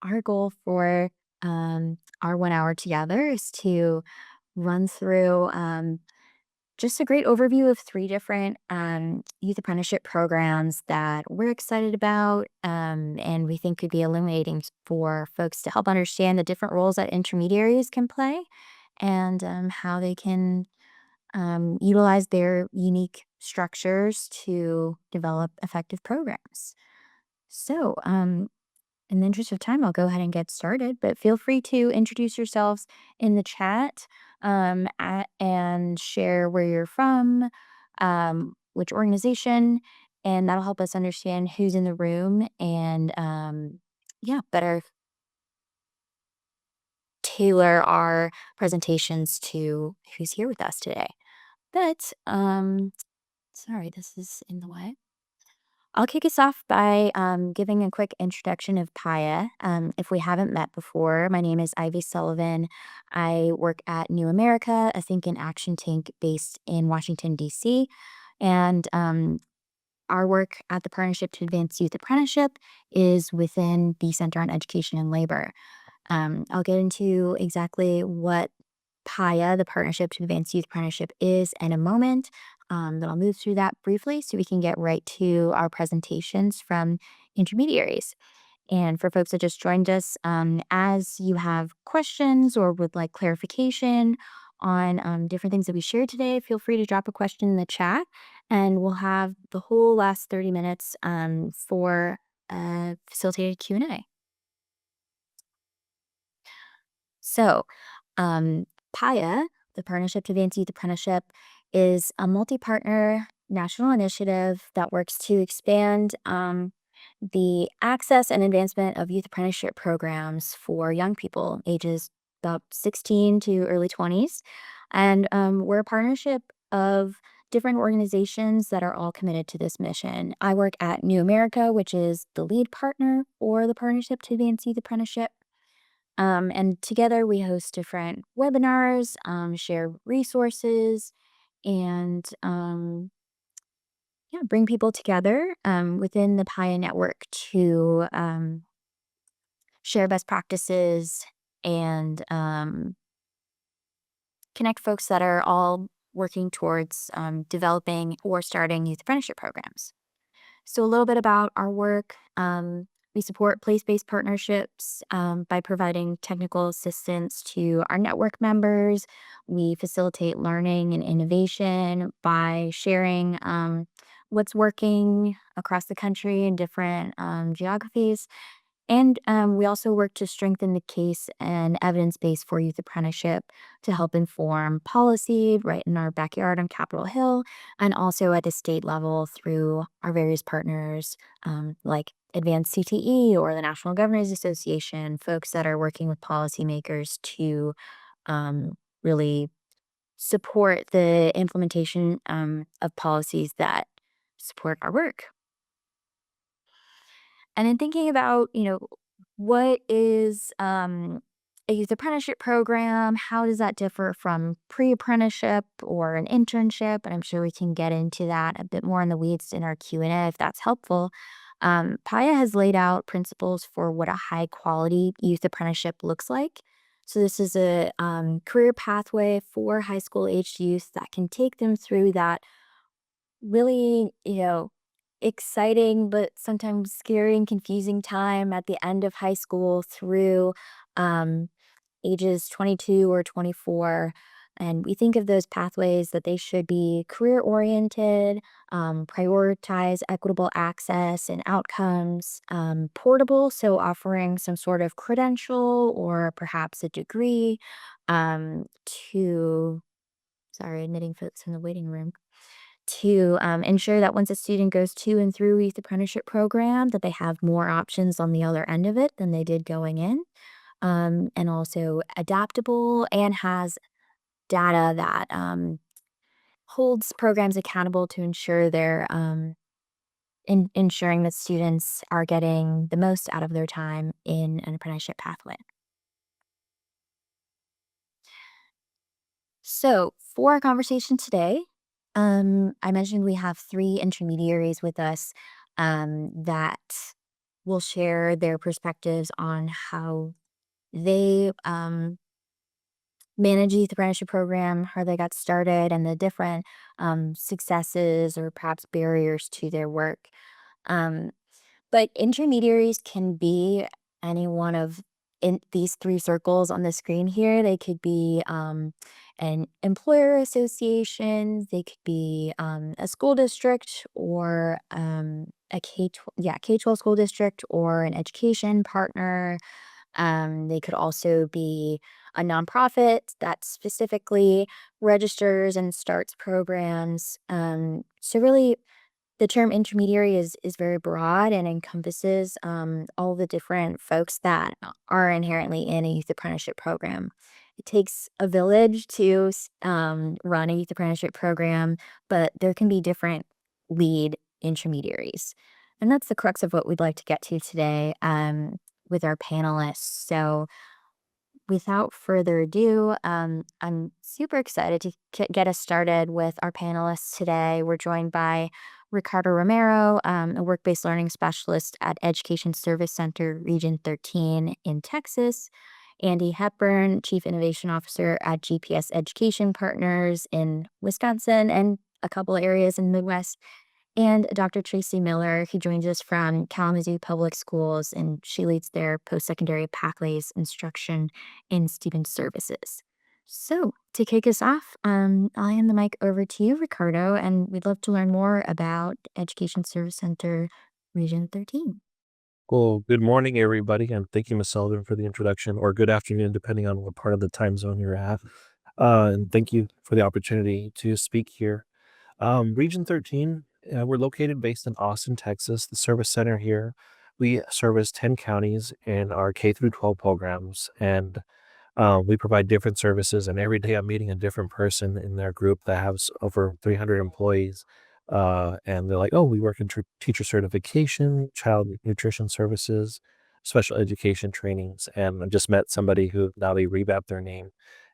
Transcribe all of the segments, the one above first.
our goal for our 1 hour together is to run through just a great overview of three different youth apprenticeship programs that we're excited about and we think could be illuminating for folks to help understand the different roles that intermediaries can play and how they can utilize their unique structures to develop effective programs. So, in the interest of time, I'll go ahead and get started, but feel free to introduce yourselves in the chat and share where you're from, which organization, and that'll help us understand who's in the room and, yeah, better tailor our presentations to who's here with us today. But, sorry, this is in the way. I'll kick us off by giving a quick introduction of PAYA. If we haven't met before, my name is Ivy Sullivan. I work at New America, a think and action tank based in Washington, D.C. And our work at the Partnership to Advance Youth Apprenticeship is within the Center on Education and Labor. I'll get into exactly what PAYA, the Partnership to Advance Youth Apprenticeship, is in a moment. But I'll move through that briefly so we can get right to our presentations from intermediaries. And for folks that just joined us, as you have questions or would like clarification on different things that we shared today, feel free to drop a question in the chat, and we'll have the whole last 30 minutes for facilitated Q&A. So, PAYA, the Partnership to Advance Youth Apprenticeship, is a multi-partner national initiative that works to expand the access and advancement of youth apprenticeship programs for young people ages about 16 to early 20s. And we're a partnership of different organizations that are all committed to this mission. I work at New America, which is the lead partner for the Partnership to Advance Youth Apprenticeship. And together we host different webinars, share resources, and yeah, bring people together within the PAYA network to share best practices and connect folks that are all working towards developing or starting youth apprenticeship programs. So, a little bit about our work. We support place based partnerships by providing technical assistance to our network members. We facilitate learning and innovation by sharing what's working across the country in different geographies. And we also work to strengthen the case and evidence base for youth apprenticeship to help inform policy right in our backyard on Capitol Hill, and also at the state level through our various partners like Advance CTE or the National Governors Association, folks that are working with policymakers to really support the implementation of policies that support our work. And then thinking about, what is a youth apprenticeship program? How does that differ from pre-apprenticeship or an internship? And I'm sure we can get into that a bit more in the weeds in our Q&A if that's helpful. PAYA has laid out principles for what a high quality youth apprenticeship looks like. So this is a career pathway for high school aged youth that can take them through that really, exciting but sometimes scary and confusing time at the end of high school through um, ages 22 or 24. And we think of those pathways that they should be career oriented, prioritize equitable access and outcomes, portable, so offering some sort of credential or perhaps a degree to, sorry, admitting folks in the waiting room to ensure that once a student goes to and through youth apprenticeship program, that they have more options on the other end of it than they did going in, and also adaptable and has data that holds programs accountable to ensure they're ensuring that students are getting the most out of their time in an apprenticeship pathway. So, for our conversation today, I mentioned we have three intermediaries with us that will share their perspectives on how they manage a youth apprenticeship program, how they got started, and the different successes or perhaps barriers to their work. Um, but intermediaries can be any one of in these three circles on the screen here. They could be an employer association, they could be a school district, or a K-12 school district, or an education partner. They could also be a nonprofit that specifically registers and starts programs. So really, the term intermediary is very broad and encompasses all the different folks that are inherently in a youth apprenticeship program. It takes a village to run a youth apprenticeship program, but there can be different lead intermediaries. And that's the crux of what we'd like to get to today with our panelists. So, without further ado, I'm super excited to get us started with our panelists today. We're joined by Ricardo Romero, a work based learning specialist at Education Service Center, Region 13 in Texas. Andy Hepburn, Chief Innovation Officer at GPS Education Partners in Wisconsin and a couple areas in the Midwest, and Dr. Tracy Miller, who joins us from Kalamazoo Public Schools, and she leads their post-secondary pathways instruction and student services. So, to kick us off, I'll hand the mic over to you, Ricardo, and we'd love to learn more about Education Service Center Region 13. Well, good morning, everybody, and thank you, Ms. Sullivan, for the introduction, or good afternoon, depending on what part of the time zone you're at. And thank you for the opportunity to speak here. Region 13, we're located based in Austin, Texas. The service center here, we service 10 counties in our K through 12 programs, and we provide different services, and every day I'm meeting a different person in their group that has over 300 employees. And they're like, oh, we work in teacher certification, child nutrition services, special education trainings. And I just met somebody who now they revamped their name.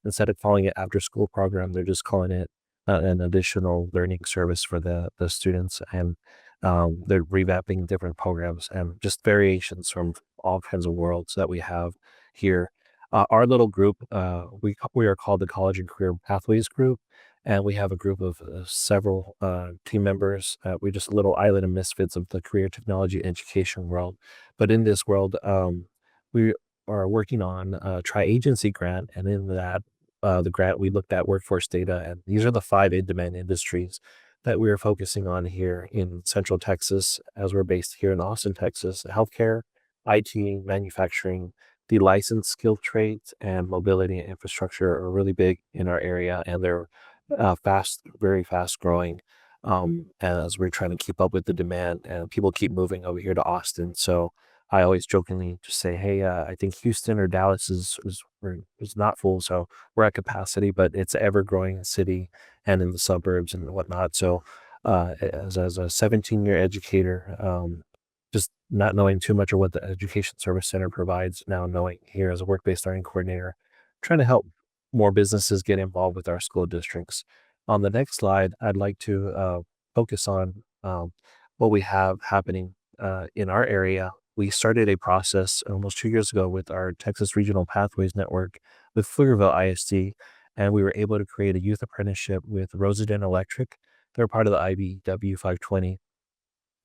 Instead of calling it after school program, they're just calling it an additional learning service for the students. And they're revamping different programs and just variations from all kinds of worlds that we have here. Our little group, we are called the College and Career Pathways Group, and we have a group of several team members. We're just a little island of misfits of the career technology education world. But in this world, we are working on a tri-agency grant, and in that, the grant we looked at workforce data, and these are the 5 in-demand industries that we are focusing on here in Central Texas, as we're based here in Austin, Texas: healthcare, IT, manufacturing. The licensed skilled trades and mobility and infrastructure are really big in our area, and they're very fast growing. As we're trying to keep up with the demand, and people keep moving over here to Austin. So I always jokingly just say, hey, I think Houston or Dallas is not full. So we're at capacity, but it's an ever growing city and in the suburbs and whatnot. So as a 17-year educator, just not knowing too much of what the Education Service Center provides, now knowing here as a work-based learning coordinator, trying to help more businesses get involved with our school districts. On the next slide, I'd like to focus on what we have happening in our area. We started a process almost 2 years ago with our Texas Regional Pathways Network with Pflugerville ISD, and we were able to create a youth apprenticeship with Rosedale Electric. They're part of the IBW 520,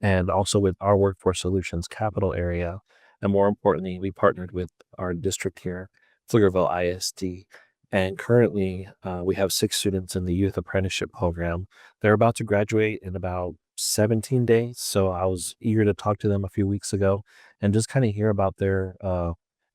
and also with our Workforce Solutions capital area. And more importantly, we partnered with our district here, Pflugerville ISD. And currently, we have 6 students in the youth apprenticeship program. They're about to graduate in about 17 days. So I was eager to talk to them a few weeks ago and just kind of hear about their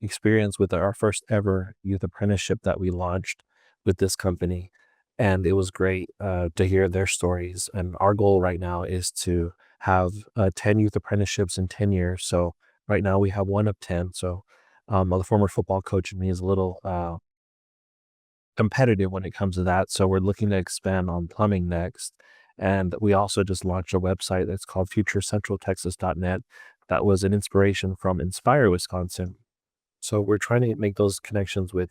experience with our first ever youth apprenticeship that we launched with this company. And it was great to hear their stories. And our goal right now is to have 10 youth apprenticeships in 10 years. So right now we have 1 of 10. So the former football coach in me is a little competitive when it comes to that. So we're looking to expand on plumbing next. And we also just launched a website that's called futurecentraltexas.net. That was an inspiration from Inspire Wisconsin. So we're trying to make those connections with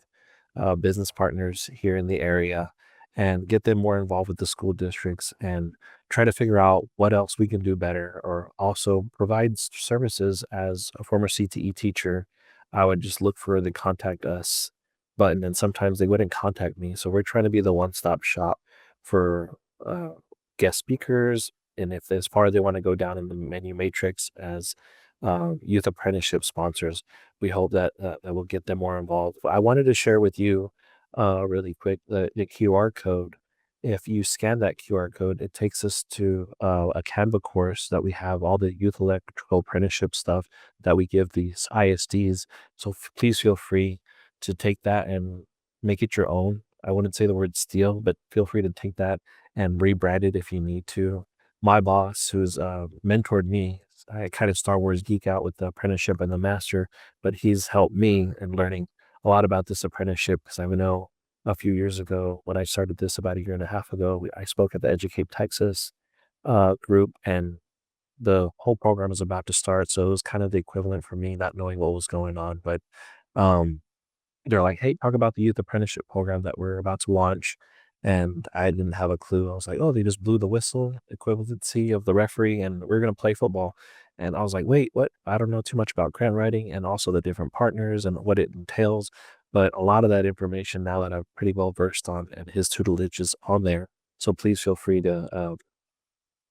business partners here in the area. and get them more involved with the school districts and try to figure out what else we can do better, or also provide services. As a former CTE teacher, I would just look for the contact us button, and sometimes they wouldn't contact me. So we're trying to be the one-stop shop for guest speakers. And if as far as they want to go down in the menu matrix as youth apprenticeship sponsors, we hope that that will get them more involved. I wanted to share with you really quick the QR code. If you scan that QR code, it takes us to a Canva course that we have all the youth electrical apprenticeship stuff that we give these ISDs. So please feel free to take that and make it your own. I wouldn't say the word steal, but feel free to take that and rebrand it if you need to. My boss, who's mentored me, I kind of Star Wars geek out with the apprenticeship and the master, but he's helped me in learning a lot about this apprenticeship, because I know a few years ago when I started this about a year and a half ago, I spoke at the Educate Texas group, and the whole program is about to start. So it was kind of the equivalent for me not knowing what was going on. But um, they're like, "Hey, talk about the youth apprenticeship program that we're about to launch." And I didn't have a clue. I was like, "Oh, they just blew the whistle, equivalency of the referee, and we're going to play football." And I was like, "Wait, what? I don't know too much about grant writing and also the different partners and what it entails." But a lot of that information now that I'm pretty well versed on, and his tutelage is on there. So please feel free to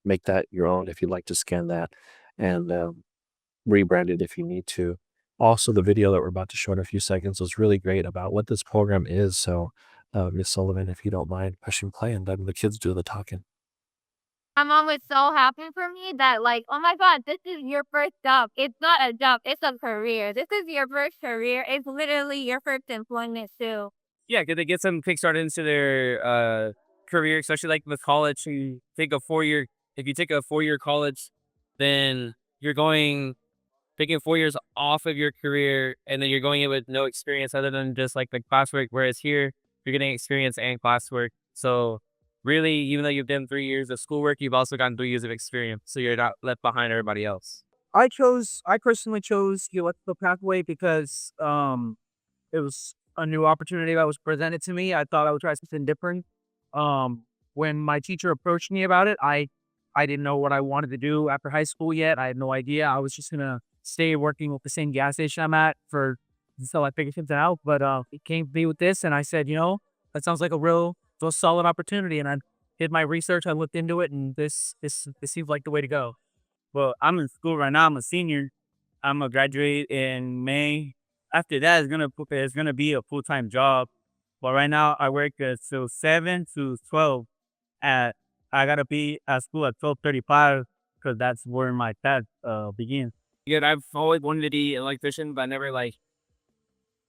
make that your own if you'd like to scan that. And rebrand it if you need to. Also, the video that we're about to show in a few seconds was really great about what this program is. So, Miss Sullivan, if you don't mind pushing play and letting the kids do the talking. My mom was so happy for me that, like, "Oh my god, this is your first job. It's not a job, it's a career. This is your first career. It's literally your first employment too." Yeah, 'cause they get some kickstart into their, career, especially, like, with college. You take a 4-year If you take a 4-year college, then you're taking 4 years off of your career, and then you're going in with no experience other than just, like, the classwork, whereas here, you're getting experience and classwork. So, really, even though you've done 3 years of schoolwork, you've also gotten 3 years of experience, so you're not left behind everybody else. I personally chose the electrical pathway because, it was a new opportunity that was presented to me. I thought I would try something different. Um, when my teacher approached me about it, I didn't know what I wanted to do after high school yet. I had no idea. I was just gonna stay working with the same gas station I'm at for until I figured something out. But he came to me with this, and I said, that sounds like a real solid opportunity. And I did my research. I looked into it, and this seems like the way to go. Well, I'm in school right now. I'm a senior. I'm gonna graduate in May. After that, it's gonna be a full-time job. But right now, I work till 7 to 12. At I gotta be at school at 12:35 because that's where my test begins. Yeah, I've always wanted to be an electrician, but I never like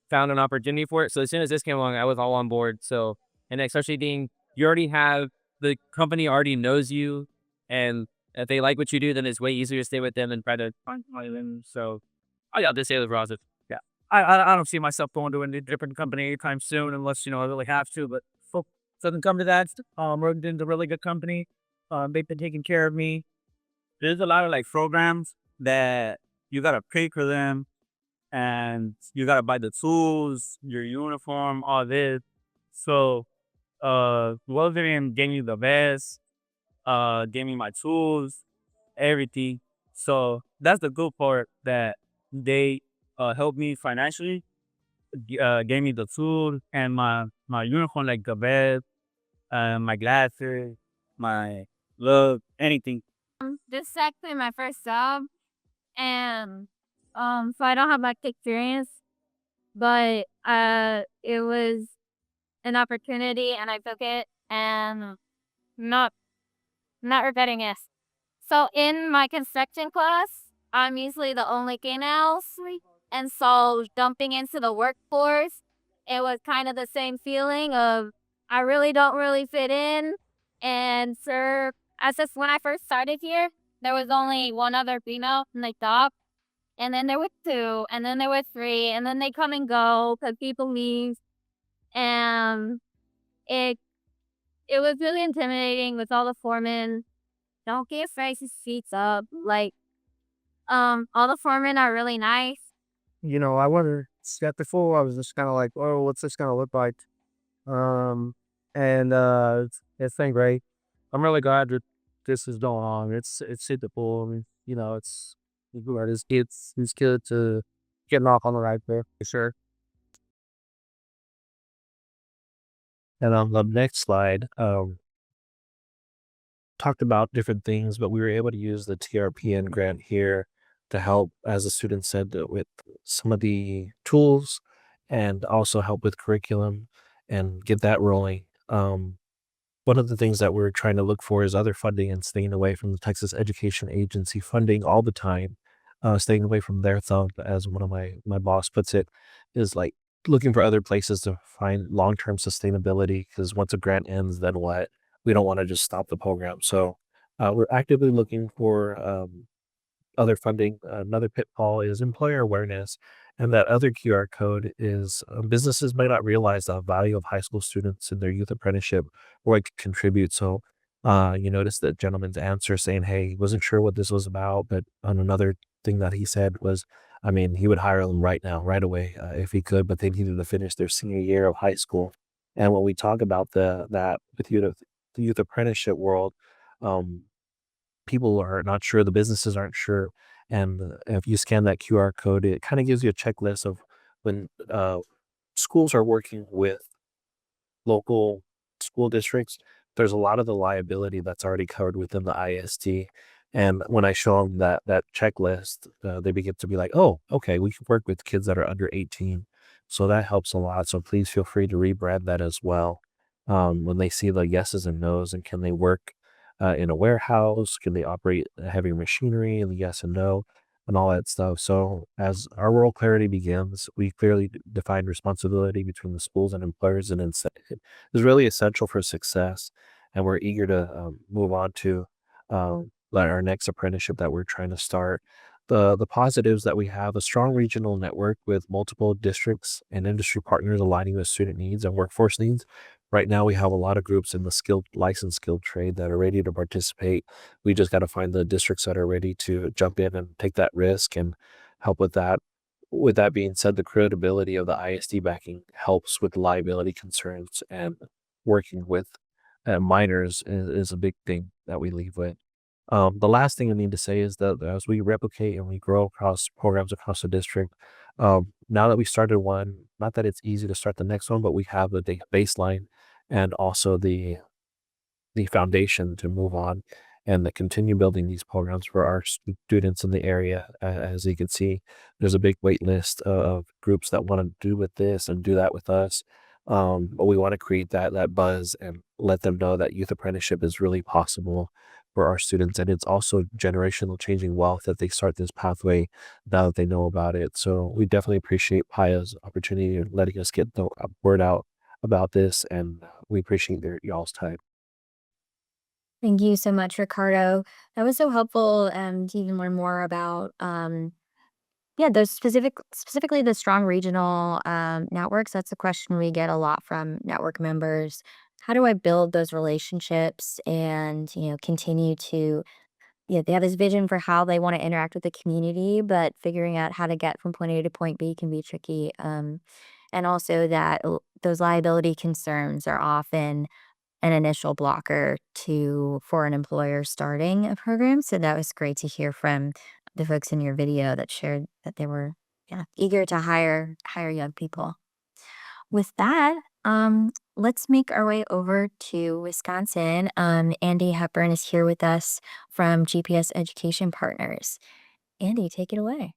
found an opportunity for it. So as soon as this came along, I was all on board. So, and especially being you already have the company already knows you, and if they like what you do, then it's way easier to stay with them and try to find them. So I'll just say the process. Yeah, I don't see myself going to a different company anytime soon unless I really have to. But so doesn't come to that. Worked into a really good company. They've been taking care of me. There's a lot of like programs that you gotta pay for them, and you gotta buy the tools, your uniform, all this. So, Wolverine gave me the vest, gave me my tools, everything. So that's the good part that they helped me financially, gave me the tools and my uniform, like the vest, my glasses, my glove, anything. This is actually my first job, and, so I don't have much experience, but, it was an opportunity and I took it, and not not regretting it. So in my construction class, I'm usually the only female, and so jumping into the workforce, it was kind of the same feeling of I really don't really fit in. And for as just when I first started here, there was only one other female in the job, and then there were two, and then there were three, and then they come and go because people leave, and it it was really intimidating with all the foremen. Don't get afraid to speak up. Like, all the foremen are really nice. I wasn't skeptical. I was just kind of like, oh, what's this going to look like? Um, and it's been great. I'm really glad that this is going on. It's super cool. I mean, it's good. It's good to getting off on the right there for sure. And on the next slide, talked about different things, but we were able to use the TRPN grant here to help, as the student said, with some of the tools and also help with curriculum and get that rolling. One of the things that we're trying to look for is other funding and staying away from the Texas Education Agency funding all the time, staying away from their thumb, as one of my boss puts it, is like looking for other places to find long term sustainability. Because once a grant ends, then what? We don't want to just stop the program. So we're actively looking for other funding. Another pitfall is employer awareness. And that other QR code is businesses may not realize the value of high school students in their youth apprenticeship or what could contribute. So you notice that gentleman's answer saying, hey, he wasn't sure what this was about. But on another thing that he said was, I mean, he would hire them right now, right away, if he could, but they needed to finish their senior year of high school. And when we talk about that with the youth apprenticeship world, um, people are not sure, the businesses aren't sure. And if you scan that QR code, it kind of gives you a checklist of when schools are working with local school districts, there's a lot of the liability that's already covered within the IST. And when I show them that checklist, they begin to be like, "Oh, okay, we can work with kids that are under 18." So that helps a lot. So please feel free to rebrand that as well. When they see the yeses and nos, and can they work in a warehouse? Can they operate heavy machinery? And the yes and no, and all that stuff. So as our role clarity begins, we clearly define responsibility between the schools and employers, and is really essential for success. And we're eager to move on to like our next apprenticeship that we're trying to start. The positives that we have a strong regional network with multiple districts and industry partners aligning with student needs and workforce needs. Right now, we have a lot of groups in the licensed skilled trade that are ready to participate. We just got to find the districts that are ready to jump in and take that risk and help with that. With that being said, the credibility of the ISD backing helps with liability concerns, and working with minors is a big thing that we leave with. The last thing I need to say is that as we replicate and we grow across programs across the district, now that we started one, not that it's easy to start the next one, but we have the baseline and also the foundation to move on and to continue building these programs for our students in the area. As you can see, there's a big wait list of groups that want to do with this and do that with us. But we want to create that buzz and let them know that youth apprenticeship is really possible for our students, and it's also generational changing wealth that they start this pathway now that they know about it. So we definitely appreciate PAYA's opportunity and letting us get the word out about this, and we appreciate y'all's time. Thank you so much, Ricardo. That was so helpful to even learn more about yeah, those specifically the strong regional networks. That's a question we get a lot from network members. How do I build those relationships and, continue to, yeah, they have this vision for how they want to interact with the community, but figuring out how to get from point A to point B can be tricky. And also that those liability concerns are often an initial blocker to for an employer starting a program. So that was great to hear from the folks in your video that shared that they were, yeah, eager to hire young people. With that, let's make our way over to Wisconsin. Andy Hepburn is here with us from GPS Education Partners. Andy, take it away.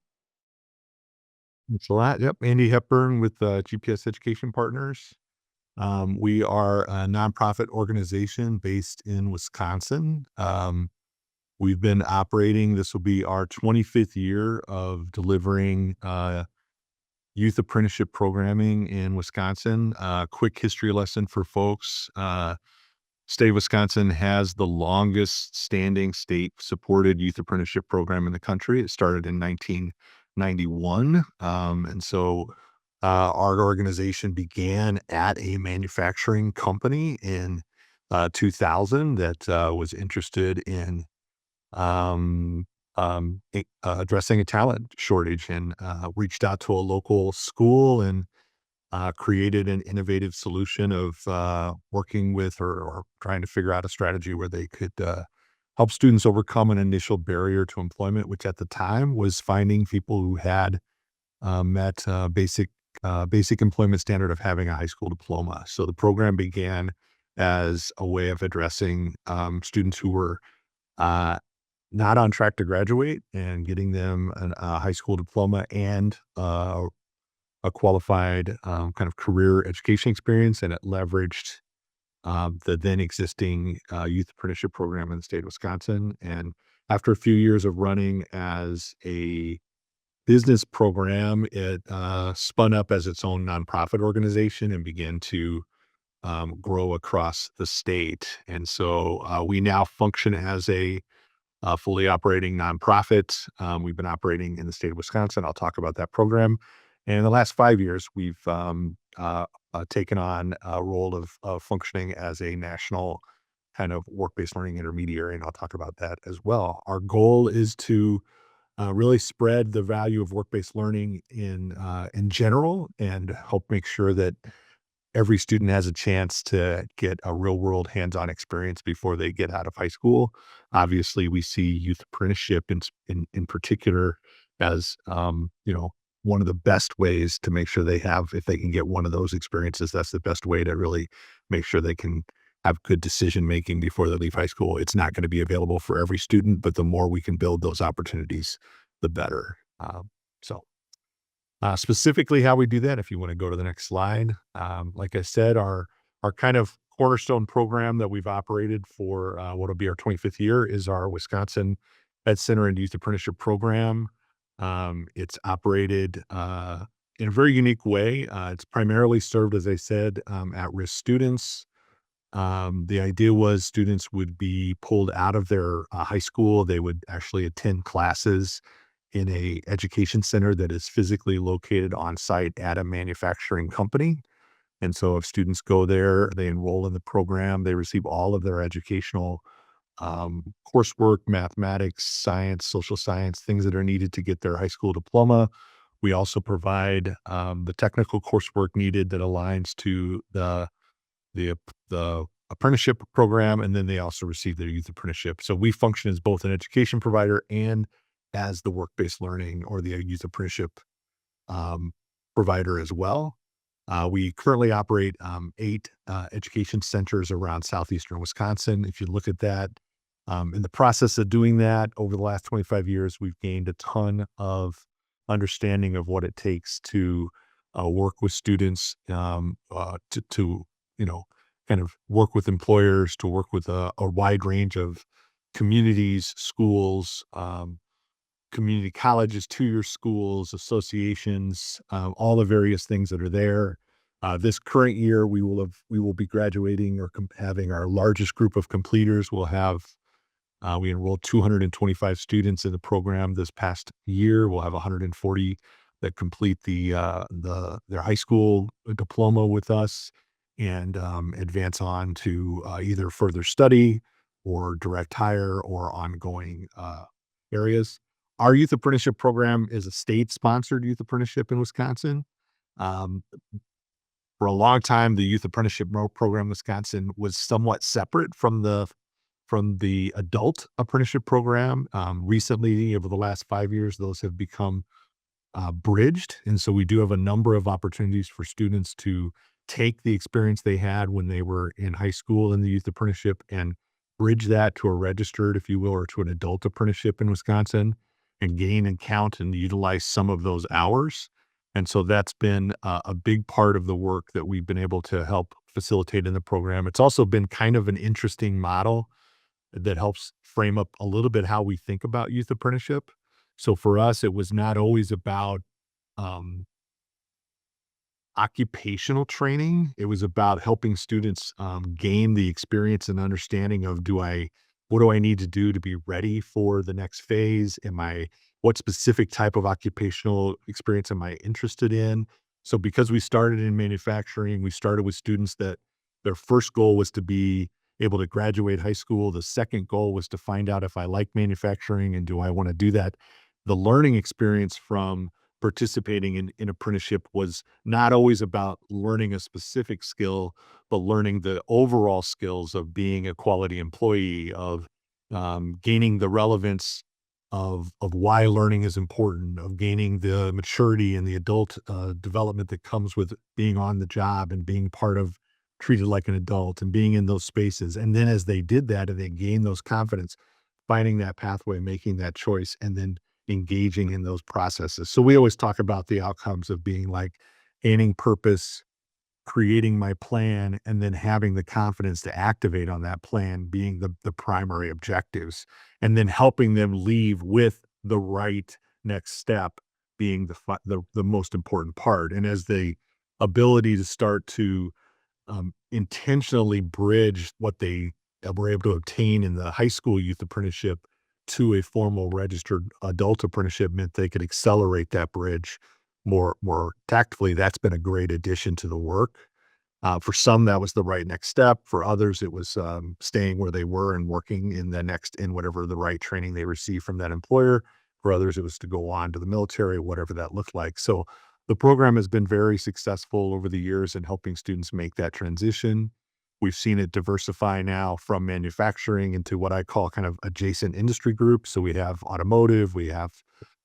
Thanks a lot. Yep. Andy Hepburn with GPS Education Partners. We are a nonprofit organization based in Wisconsin. We've been operating, this will be our 25th year of delivering youth apprenticeship programming in Wisconsin. Quick history lesson for folks. State of Wisconsin has the longest standing state supported youth apprenticeship program in the country. It started in 1991. And so our organization began at a manufacturing company in 2000 that was interested in addressing a talent shortage, and reached out to a local school and created an innovative solution of working with or trying to figure out a strategy where they could help students overcome an initial barrier to employment, which at the time was finding people who had met basic employment standard of having a high school diploma. So the program began as a way of addressing students who were not on track to graduate and getting them a high school diploma and a qualified kind of career education experience, and it leveraged the then existing youth apprenticeship program in the state of Wisconsin. And after a few years of running as a business program, it spun up as its own nonprofit organization and began to grow across the state. And so we now function as a fully operating nonprofit. We've been operating in the state of Wisconsin. I'll talk about that program. And in the last 5 years, we've taken on a role of functioning as a national kind of work-based learning intermediary, and I'll talk about that as well. Our goal is to really spread the value of work-based learning in general, and help make sure that every student has a chance to get a real world hands-on experience before they get out of high school. Obviously, we see youth apprenticeship in particular as, one of the best ways to make sure they have, if they can get one of those experiences, that's the best way to really make sure they can have good decision making before they leave high school. It's not going to be available for every student, but the more we can build those opportunities, the better. So specifically how we do that, if you want to go to the next slide. Like I said, our kind of cornerstone program that we've operated for what will be our 25th year is our Wisconsin Ed Center and Youth Apprenticeship Program. It's operated in a very unique way. It's primarily served, as I said, at-risk students. The idea was students would be pulled out of their high school. They would actually attend classes in a education center that is physically located on site at a manufacturing company. And so if students go there, they enroll in the program, they receive all of their educational coursework, mathematics, science, social science, things that are needed to get their high school diploma. We also provide the technical coursework needed that aligns to the apprenticeship program, and then they also receive their youth apprenticeship. So we function as both an education provider and as the work-based learning or the youth apprenticeship provider as well. We currently operate 8 education centers around southeastern Wisconsin. If you look at that, in the process of doing that over the last 25 years, we've gained a ton of understanding of what it takes to work with students, to kind of work with employers, to work with a wide range of communities, schools, community colleges, 2-year schools, associations, all the various things that are there. This current year, we will be graduating or having our largest group of completers. We enrolled 225 students in the program this past year. We'll have 140 that complete their high school diploma with us and advance on to either further study or direct hire or ongoing areas. Our youth apprenticeship program is a state-sponsored youth apprenticeship in Wisconsin. For a long time, the youth apprenticeship program in Wisconsin was somewhat separate from the adult apprenticeship program. Recently, over the last 5 years, those have become bridged. And so we do have a number of opportunities for students to take the experience they had when they were in high school in the youth apprenticeship and bridge that to a registered, if you will, or to an adult apprenticeship in Wisconsin and gain and count and utilize some of those hours. And so that's been a big part of the work that we've been able to help facilitate in the program. It's also been kind of an interesting model that helps frame up a little bit how we think about youth apprenticeship. So for us, it was not always about occupational training. It was about helping students gain the experience and understanding of what do I need to do to be ready for the next phase? What specific type of occupational experience am I interested in? So because we started in manufacturing, we started with students that their first goal was to be able to graduate high school. The second goal was to find out if I like manufacturing and do I want to do that. The learning experience from participating in apprenticeship was not always about learning a specific skill, but learning the overall skills of being a quality employee, of gaining the relevance of why learning is important, of gaining the maturity and the adult development that comes with being on the job and being part of treated like an adult and being in those spaces. And then as they did that and they gained those confidence, finding that pathway, making that choice, and then engaging in those processes. So we always talk about the outcomes of being like gaining purpose, creating my plan, and then having the confidence to activate on that plan being the primary objectives, and then helping them leave with the right next step being the most important part. And as the ability to start to intentionally bridge what they were able to obtain in the high school youth apprenticeship to a formal registered adult apprenticeship meant they could accelerate that bridge more tactfully. That's been a great addition to the work. For some, that was the right next step. For others, it was staying where they were and working in whatever the right training they received from that employer. For others, it was to go on to the military, whatever that looked like. So the program has been very successful over the years in helping students make that transition. We've seen it diversify now from manufacturing into what I call kind of adjacent industry groups. So we have automotive, we have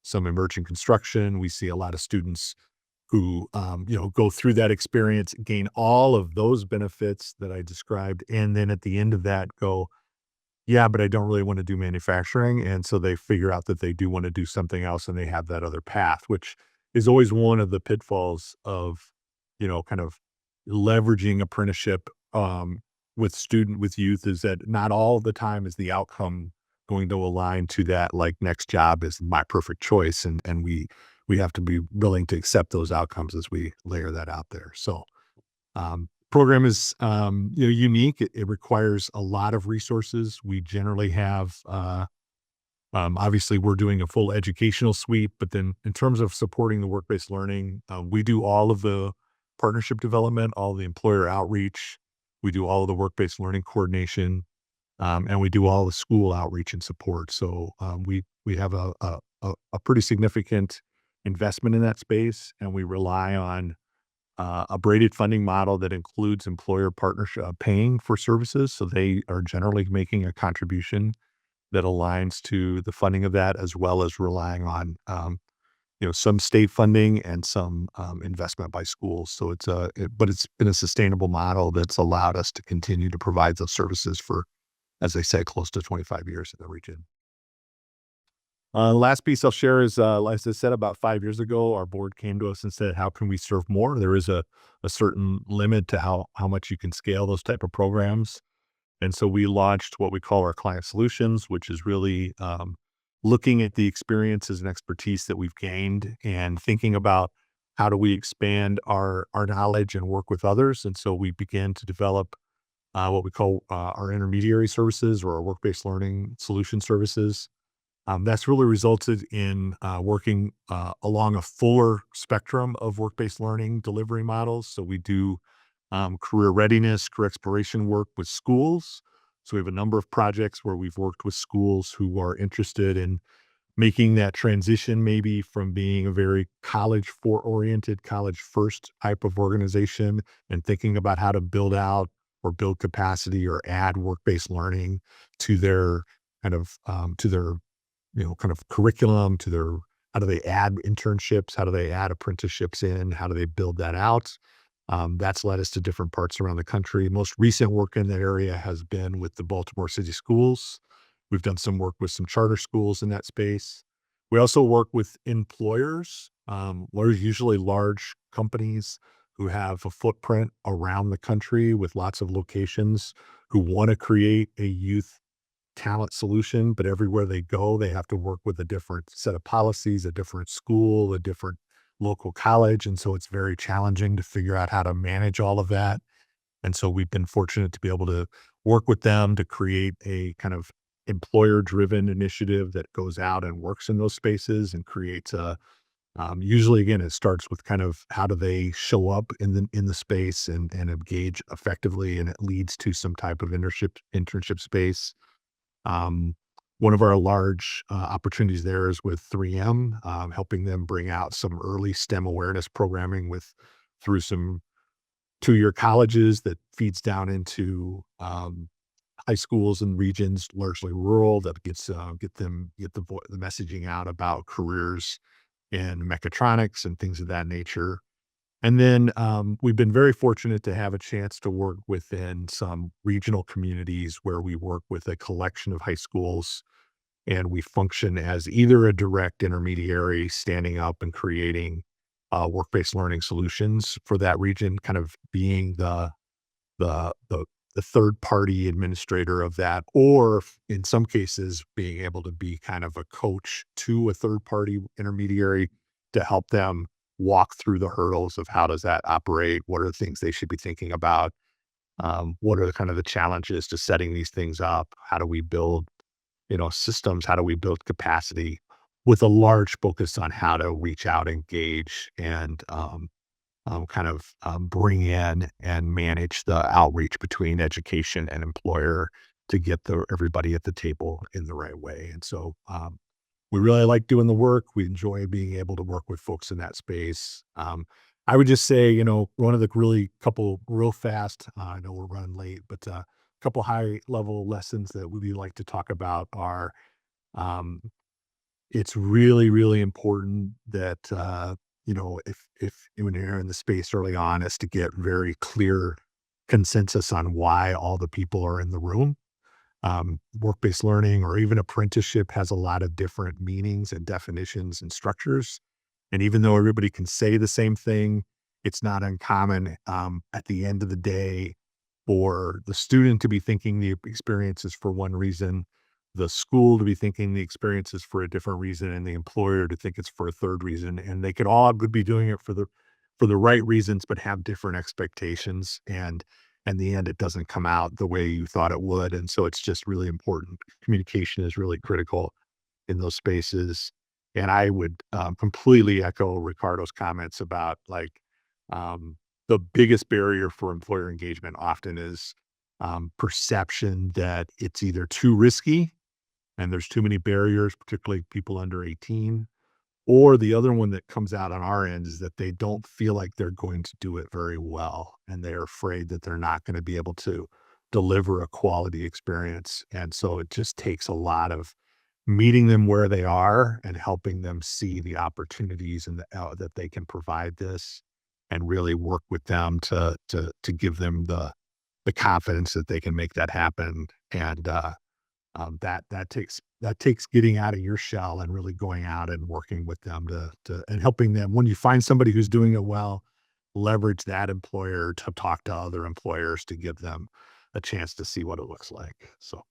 some emerging construction. We see a lot of students who, go through that experience, gain all of those benefits that I described, and then at the end of that go, yeah, but I don't really want to do manufacturing. And so they figure out that they do want to do something else and they have that other path, which is always one of the pitfalls of, kind of leveraging apprenticeship with youth, is that not all the time is the outcome going to align to that, like next job is my perfect choice. And we have to be willing to accept those outcomes as we layer that out there. So program is unique. It requires a lot of resources. We generally have obviously we're doing a full educational suite, but then in terms of supporting the work-based learning, we do all of the partnership development, all the employer outreach. We do all of the work-based learning coordination, and we do all the school outreach and support. So we have a pretty significant investment in that space, and we rely on a braided funding model that includes employer partnership paying for services. So they are generally making a contribution that aligns to the funding of that, as well as relying on some state funding and some investment by schools. So but it's been a sustainable model that's allowed us to continue to provide those services for, as I say, close to 25 years in the region. Last piece I'll share is, as I said, about 5 years ago, our board came to us and said, how can we serve more? There is a certain limit to how much you can scale those type of programs. And so we launched what we call our client solutions, which is really looking at the experiences and expertise that we've gained and thinking about how do we expand our knowledge and work with others. And so we began to develop what we call our intermediary services, or our work-based learning solution services. That's really resulted in working along a fuller spectrum of work-based learning delivery models. So we do career readiness, career exploration work with schools. So we have a number of projects where we've worked with schools who are interested in making that transition, maybe from being a very college-oriented, college-first type of organization, and thinking about how to build out or build capacity or add work-based learning to their kind of curriculum, to their, how do they add internships? How do they add apprenticeships in? How do they build that out? That's led us to different parts around the country. Most recent work in that area has been with the Baltimore City Schools. We've done some work with some charter schools in that space. We also work with employers, usually large companies who have a footprint around the country with lots of locations, who want to create a youth talent solution, but everywhere they go, they have to work with a different set of policies, a different school, a different local college. And so it's very challenging to figure out how to manage all of that. And so we've been fortunate to be able to work with them to create a kind of employer-driven initiative that goes out and works in those spaces and creates usually, again, it starts with kind of how do they show up in the space and engage effectively, and it leads to some type of internship space. One of our large opportunities there is with 3M, helping them bring out some early STEM awareness programming through some 2-year colleges that feeds down into high schools and regions, largely rural, that gets the messaging out about careers in mechatronics and things of that nature. And then we've been very fortunate to have a chance to work within some regional communities where we work with a collection of high schools, and we function as either a direct intermediary standing up and creating work-based learning solutions for that region, kind of being the the the third party administrator of that, or in some cases being able to be kind of a coach to a third party intermediary to help them walk through the hurdles of how does that operate, what are the things they should be thinking about, what are the kind of the challenges to setting these things up, how do we build systems, how do we build capacity, with a large focus on how to reach out, engage, and bring in and manage the outreach between education and employer to get everybody at the table in the right way. And so we really like doing the work. We enjoy being able to work with folks in that space. I would just say, one of the really couple real fast, I know we're running late, but a couple high level lessons that we like to talk about are um, it's really, really important that, if when you're in the space early on, is to get very clear consensus on why all the people are in the room. Work-based learning or even apprenticeship has a lot of different meanings and definitions and structures. And even though everybody can say the same thing, it's not uncommon at the end of the day for the student to be thinking the experience is for one reason, the school to be thinking the experience is for a different reason, and the employer to think it's for a third reason. And they could all be doing it for the right reasons, but have different expectations. And in the end, it doesn't come out the way you thought it would. And so it's just really important. Communication is really critical in those spaces. And I would completely echo Ricardo's comments about the biggest barrier for employer engagement often is perception that it's either too risky and there's too many barriers, particularly people under 18, or the other one that comes out on our end is that they don't feel like they're going to do it very well, and they're afraid that they're not going to be able to deliver a quality experience. And so it just takes a lot of meeting them where they are and helping them see the opportunities and that they can provide this, and really work with them to give them the confidence that they can make that happen. And that takes getting out of your shell and really going out and working with them to and helping them. When you find somebody who's doing it well, leverage that employer to talk to other employers to give them a chance to see what it looks like. So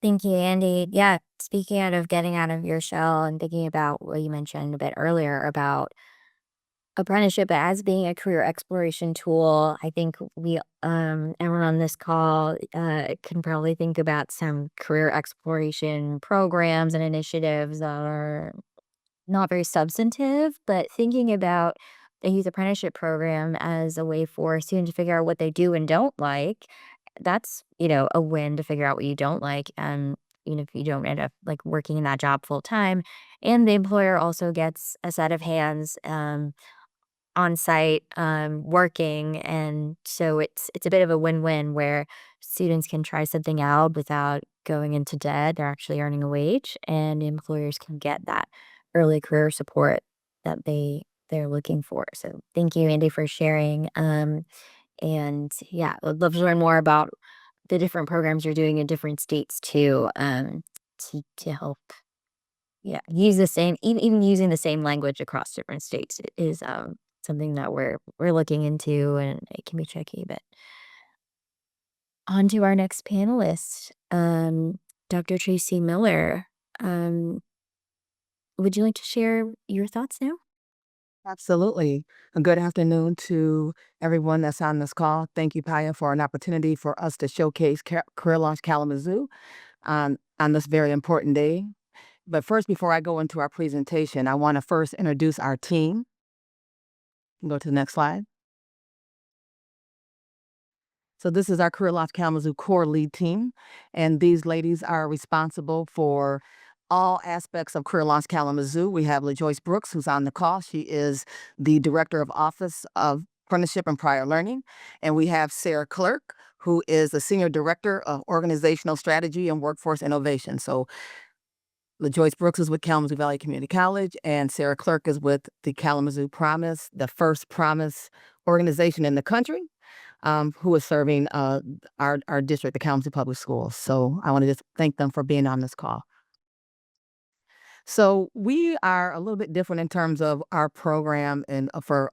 Thank you, Andy. Yeah, speaking out of getting out of your shell and thinking about what you mentioned a bit earlier about apprenticeship as being a career exploration tool, I think everyone on this call can probably think about some career exploration programs and initiatives that are not very substantive, but thinking about the youth apprenticeship program as a way for students to figure out what they do and don't like, that's, a win to figure out what you don't like. Even if you don't end up like working in that job full time. And the employer also gets a set of hands on site working. And so it's a bit of a win-win where students can try something out without going into debt. They're actually earning a wage, and employers can get that early career support that they're looking for. So thank you, Andy, for sharing. And yeah, I'd love to learn more about the different programs you're doing in different states too, to help, yeah, use the same, even using the same language across different states is something that we're looking into, and it can be tricky. But on to our next panelist, Dr. Tracy Miller. Um, would you like to share your thoughts now? Absolutely. A good afternoon to everyone that's on this call. Thank you, PAYA, for an opportunity for us to showcase Career Launch Kalamazoo on this very important day. But first, before I go into our presentation, I want to first introduce our team. Go to the next slide. So this is our Career Launch Kalamazoo core lead team, and these ladies are responsible for all aspects of Career Launch Kalamazoo. We have LaJoyce Brooks, who's on the call. She is the Director of Office of Apprenticeship and Prior Learning. And we have Sarah Clerk, who is the Senior Director of Organizational Strategy and Workforce Innovation. So LaJoyce Brooks is with Kalamazoo Valley Community College, and Sarah Clerk is with the Kalamazoo Promise, the first Promise organization in the country, who is serving our district, the Kalamazoo Public Schools. So I want to just thank them for being on this call. So we are a little bit different in terms of our program and for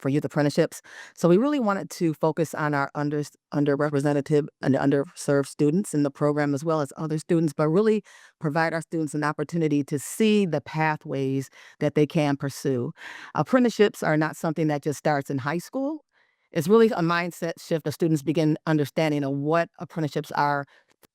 youth apprenticeships. So we really wanted to focus on our underrepresented and underserved students in the program, as well as other students, but really provide our students an opportunity to see the pathways that they can pursue. Apprenticeships are not something that just starts in high school. It's really a mindset shift that students begin understanding of what apprenticeships are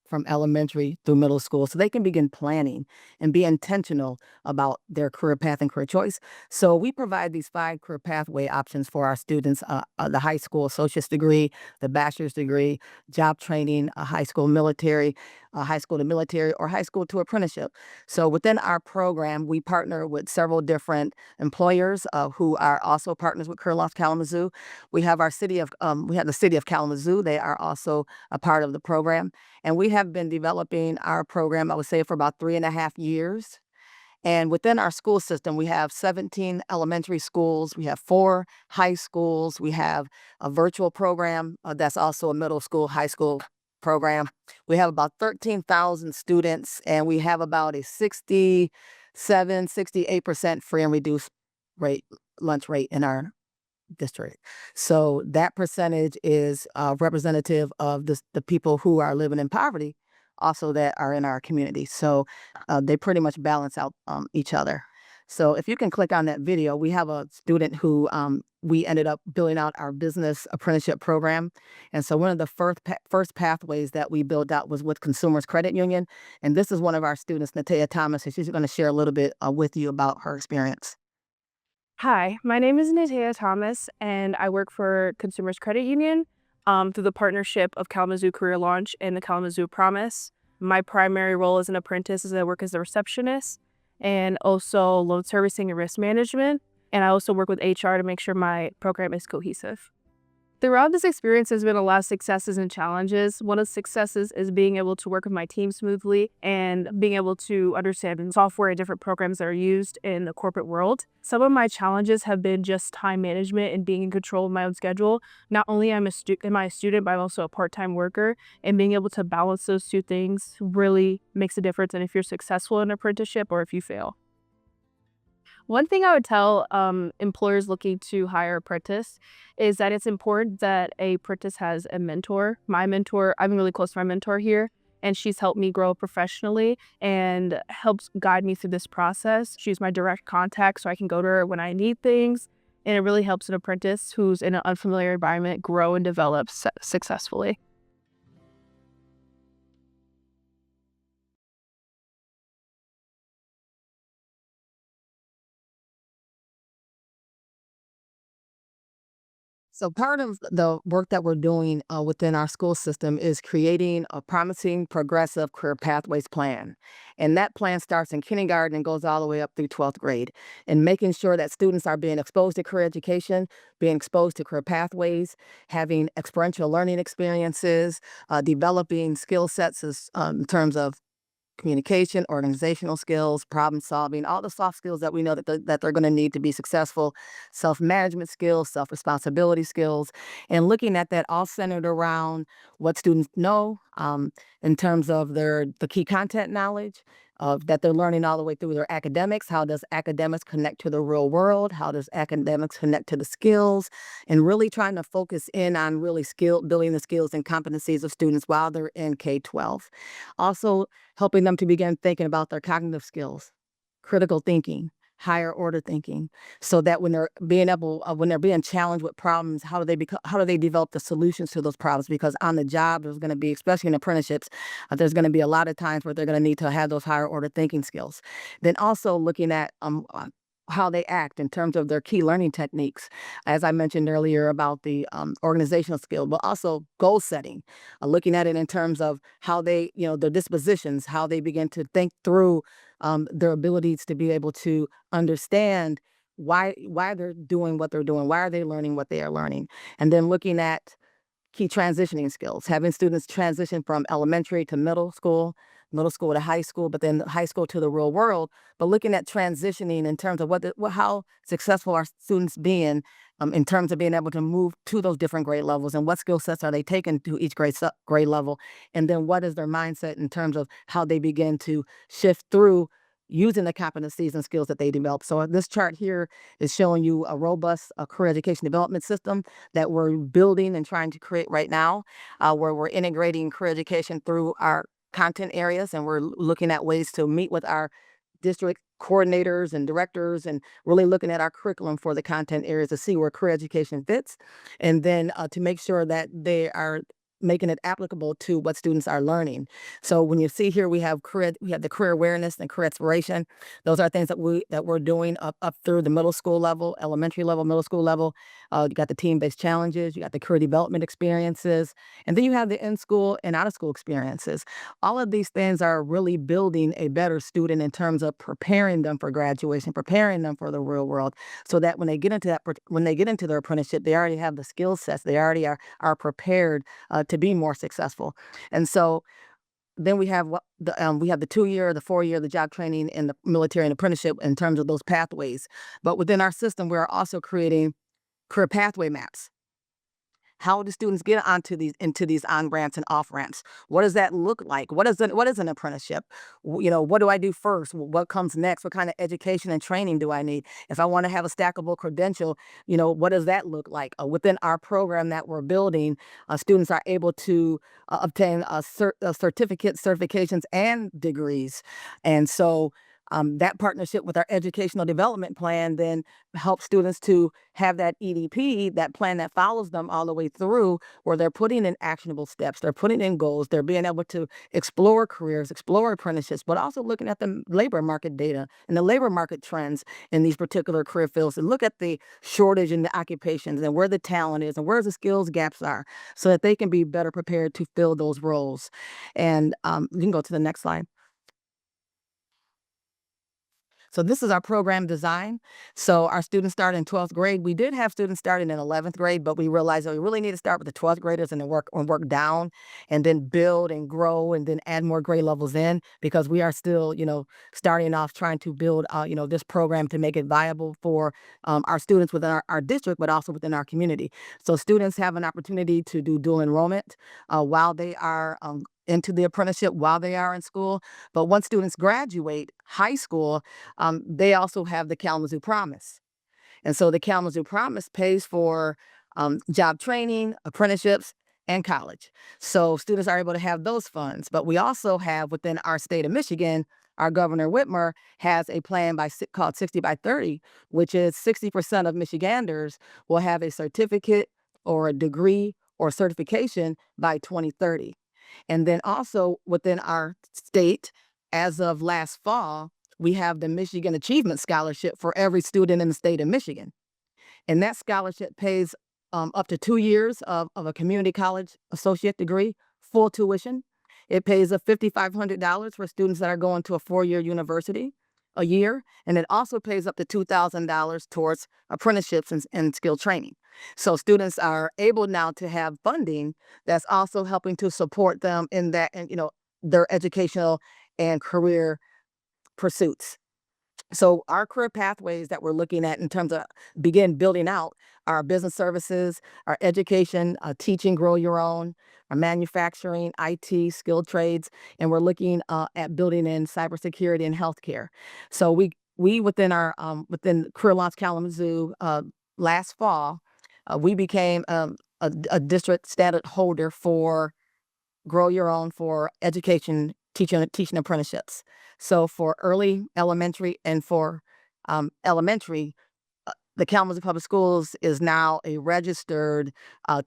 from elementary through middle school, so they can begin planning and be intentional about their career path and career choice. So we provide these 5 career pathway options for our students: the high school associate's degree, the bachelor's degree, job training, a high school military, a high school to military, or high school to apprenticeship. So within our program, we partner with several different employers who are also partners with Career Launch Kalamazoo. We have the city of Kalamazoo. They are also a part of the program. And we have been developing our program, I would say, for about 3.5 years. And within our school system, we have 17 elementary schools, we have 4 high schools, we have a virtual program that's also a middle school, high school program. We have about 13,000 students, and we have about a 68% free and reduced lunch rate in our district. So that percentage is representative of the people who are living in poverty, also that are in our community. So they pretty much balance out each other. So if you can click on that video, we have a student who we ended up building out our business apprenticeship program. And so one of the first pathways that we built out was with Consumers Credit Union. And this is one of our students, Natea Thomas, and she's going to share a little bit with you about her experience. Hi, my name is Natea Thomas, and I work for Consumers Credit Union through the partnership of Kalamazoo Career Launch and the Kalamazoo Promise. My primary role as an apprentice is I work as a receptionist and also loan servicing and risk management. And I also work with HR to make sure my program is cohesive. Throughout this experience, there's been a lot of successes and challenges. One of the successes is being able to work with my team smoothly and being able to understand software and different programs that are used in the corporate world. Some of my challenges have been just time management and being in control of my own schedule. Not only am I a student, but I'm also a part-time worker, and being able to balance those two things really makes a difference in if you're successful in an apprenticeship or if you fail. One thing I would tell employers looking to hire apprentice is that it's important that a apprentice has a mentor. My mentor, I'm really close to my mentor here, and she's helped me grow professionally and helps guide me through this process. She's my direct contact, so I can go to her when I need things, and it really helps an apprentice who's in an unfamiliar environment grow and develop successfully. So part of the work that we're doing within our school system is creating a promising progressive career pathways plan. And that plan starts in kindergarten and goes all the way up through 12th grade, and making sure that students are being exposed to career education, being exposed to career pathways, having experiential learning experiences, developing skill sets in terms of communication, organizational skills, problem solving, all the soft skills that we know that they're going to need to be successful, self-management skills, self-responsibility skills, and looking at that all centered around what students know in terms of the key content knowledge that they're learning all the way through their academics. How does academics connect to the real world? How does academics connect to the skills? And really trying to focus in on really building the skills and competencies of students while they're in K-12. Also helping them to begin thinking about their cognitive skills, critical thinking, higher order thinking, so that when they're being challenged with problems, how do they develop the solutions to those problems? Because on the job, there's going to be, especially in apprenticeships, there's going to be a lot of times where they're going to need to have those higher order thinking skills. Then also looking at how they act in terms of their key learning techniques. As I mentioned earlier about the organizational skill, but also goal setting, looking at it in terms of how they, their dispositions, how they begin to think through their abilities to be able to understand why they're doing what they're doing, why are they learning what they are learning, and then looking at key transitioning skills, having students transition from elementary to middle school to high school, but then high school to the real world. But looking at transitioning in terms of how successful are students being in terms of being able to move to those different grade levels, and what skill sets are they taking to each grade level, and then what is their mindset in terms of how they begin to shift through using the competencies and skills that they develop. So this chart here is showing you a robust career education development system that we're building and trying to create right now, where we're integrating career education through our content areas, and we're looking at ways to meet with our district coordinators and directors, and really looking at our curriculum for the content areas to see where career education fits, and then to make sure that they are making it applicable to what students are learning. So when you see here, we have the career awareness and career exploration. Those are things that we're doing up through the middle school level, elementary level, middle school level. You got the team-based challenges, you got the career development experiences, and then you have the in-school and out-of-school experiences. All of these things are really building a better student in terms of preparing them for graduation, preparing them for the real world, so that when they get into their apprenticeship, they already have the skill sets. They already are prepared to be more successful. And so then we have the 2-year, the 4-year, the job training, and the military and apprenticeship in terms of those pathways. But within our system, we're also creating career pathway maps. How do students get into these on ramps and off ramps? What does that look like? What is an apprenticeship? What do I do first? What comes next? What kind of education and training do I need? If I want to have a stackable credential, what does that look like? Within our program that we're building, students are able to obtain certificates, certifications, and degrees. And so that partnership with our educational development plan then helps students to have that EDP, that plan that follows them all the way through, where they're putting in actionable steps, they're putting in goals, they're being able to explore careers, explore apprenticeships, but also looking at the labor market data and the labor market trends in these particular career fields, and look at the shortage in the occupations and where the talent is and where the skills gaps are, so that they can be better prepared to fill those roles. And you can go to the next slide. So this is our program design. So our students start in 12th grade. We did have students starting in 11th grade, but we realized that we really need to start with the 12th graders and then work down, and then build and grow, and then add more grade levels in, because we are still, starting off trying to build, this program to make it viable for our students within our district, but also within our community. So students have an opportunity to do dual enrollment while they are into the apprenticeship, while they are in school. But once students graduate high school, they also have the Kalamazoo Promise. And so the Kalamazoo Promise pays for job training, apprenticeships, and college. So students are able to have those funds. But we also have, within our state of Michigan, our Governor Whitmer has a plan called 60 by 30, which is 60% of Michiganders will have a certificate or a degree or certification by 2030. And then also within our state, as of last fall, we have the Michigan Achievement Scholarship for every student in the state of Michigan. And that scholarship pays up to 2 years of a community college associate degree, full tuition. It pays $5,500 for students that are going to a 4-year university a year. And it also pays up to $2,000 towards apprenticeships and skill training. So students are able now to have funding that's also helping to support them in that, and their educational and career pursuits. So our career pathways that we're looking at in terms of begin building out our business services, our education, teaching, grow your own, our manufacturing, IT, skilled trades, and we're looking at building in cybersecurity and healthcare. So we within our within Career Launch Kalamazoo last fall, we became a district standard holder for Grow Your Own for education, teaching apprenticeships. So for early elementary and for elementary, the Kalamazoo Public Schools is now a registered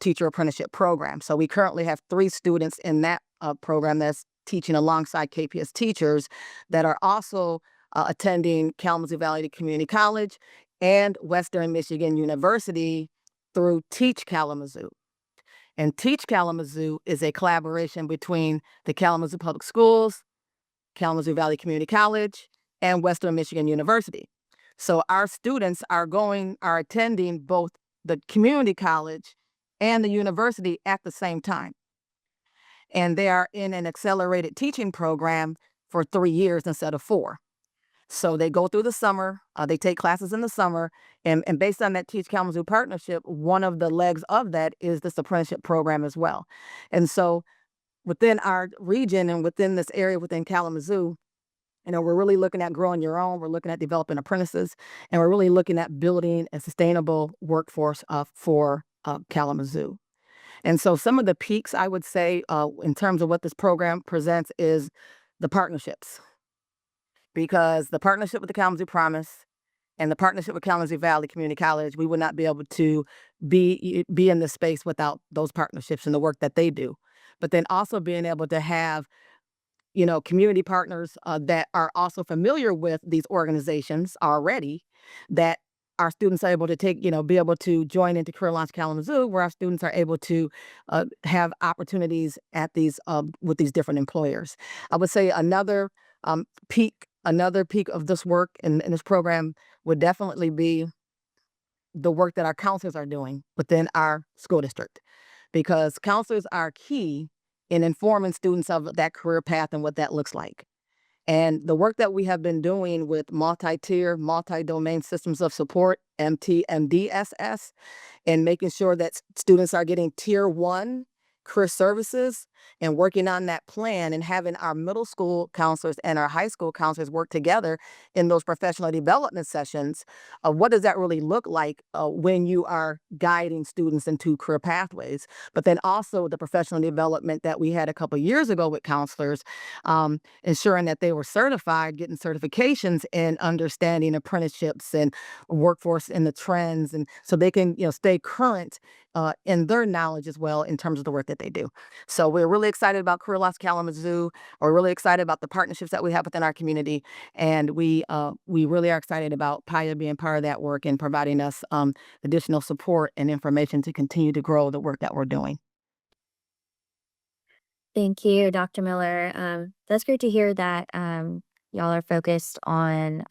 teacher apprenticeship program. So we currently have 3 students in that program that's teaching alongside KPS teachers that are also attending Kalamazoo Valley Community College and Western Michigan University through Teach Kalamazoo. And Teach Kalamazoo is a collaboration between the Kalamazoo Public Schools, Kalamazoo Valley Community College, and Western Michigan University. So our students are attending both the community college and the university at the same time. And they are in an accelerated teaching program for 3 years instead of 4. So they go through the summer, they take classes in the summer, and based on that Teach Kalamazoo partnership, one of the legs of that is this apprenticeship program as well. And so within our region and within this area within Kalamazoo, we're really looking at growing your own, we're looking at developing apprentices, and we're really looking at building a sustainable workforce for Kalamazoo. And so some of the peaks I would say in terms of what this program presents is the partnerships. Because the partnership with the Kalamazoo Promise and the partnership with Kalamazoo Valley Community College, we would not be able to be in this space without those partnerships and the work that they do. But then also being able to have community partners that are also familiar with these organizations already, that our students are able to be able to join into Career Launch Kalamazoo, where our students are able to have opportunities at these with these different employers. I would say another peak of this work in this program would definitely be the work that our counselors are doing within our school district, because counselors are key in informing students of that career path and what that looks like. And the work that we have been doing with multi-tier, multi-domain systems of support, MTMDSS, and making sure that students are getting tier 1 career services and working on that plan, and having our middle school counselors and our high school counselors work together in those professional development sessions. What does that really look like when you are guiding students into career pathways? But then also the professional development that we had a couple of years ago with counselors, ensuring that they were certified, getting certifications in understanding apprenticeships and workforce and the trends, and so they can stay current in their knowledge as well in terms of the work that they do. So we're really excited about Career Launch Kalamazoo. We're really excited about the partnerships that we have within our community, and we really are excited about PAYA being part of that work and providing us additional support and information to continue to grow the work that we're doing. Thank you, Dr. Miller. That's great to hear that y'all are focused on,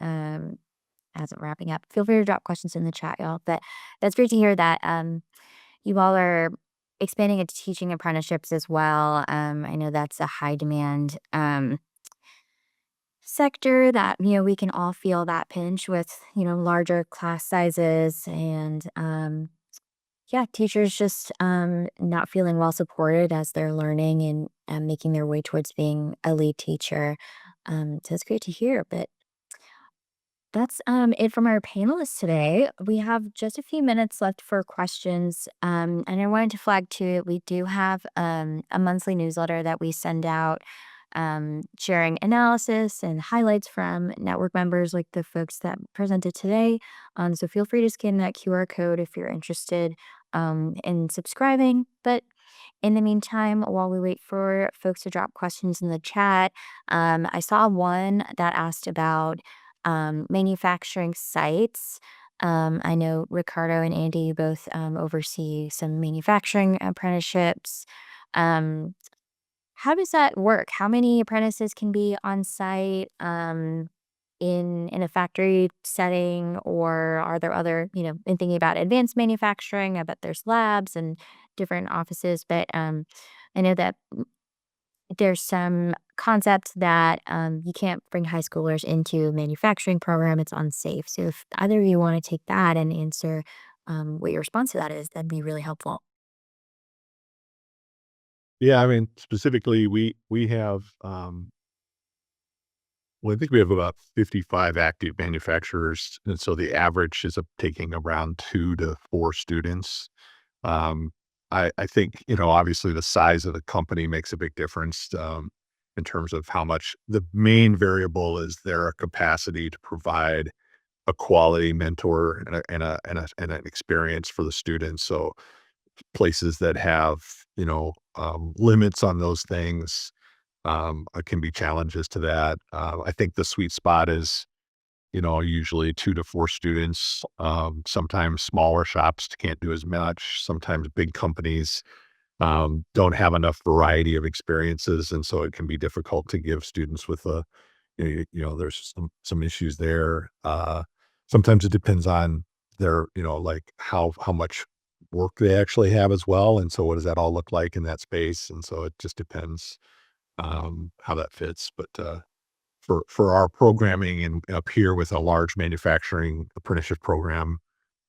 as I'm wrapping up, feel free to drop questions in the chat, y'all. But that's great to hear that you all are expanding into teaching apprenticeships as well. I know that's a high demand sector that, we can all feel that pinch with, larger class sizes and, teachers just not feeling well supported as they're learning and making their way towards being a lead teacher. So it's great to hear. But that's it from our panelists today. We have just a few minutes left for questions. And I wanted to flag too, we do have a monthly newsletter that we send out sharing analysis and highlights from network members like the folks that presented today. So feel free to scan that QR code if you're interested in subscribing. But in the meantime, while we wait for folks to drop questions in the chat, I saw one that asked about manufacturing sites. I know Ricardo and Andy, you both oversee some manufacturing apprenticeships. How does that work? How many apprentices can be on site in a factory setting, or are there other, in thinking about advanced manufacturing, I bet there's labs and different offices, but I know that there's some concepts that you can't bring high schoolers into a manufacturing program. It's unsafe. So if either of you want to take that and answer what your response to that is, that'd be really helpful. Yeah, I mean, specifically, we have, I think we have about 55 active manufacturers, and so the average is taking around 2 to 4 students. I think, obviously the size of the company makes a big difference in terms of how much. The main variable is their capacity to provide a quality mentor and an experience for the students. So places that have, limits on those things, can be challenges to that. I think the sweet spot is usually 2 to 4 students. Sometimes smaller shops can't do as much. Sometimes big companies don't have enough variety of experiences, and so it can be difficult to give students with there's some issues there. Sometimes it depends on their, like how much work they actually have as well, and so what does that all look like in that space? And so it just depends how that fits. But for our programming and up here with a large manufacturing apprenticeship program,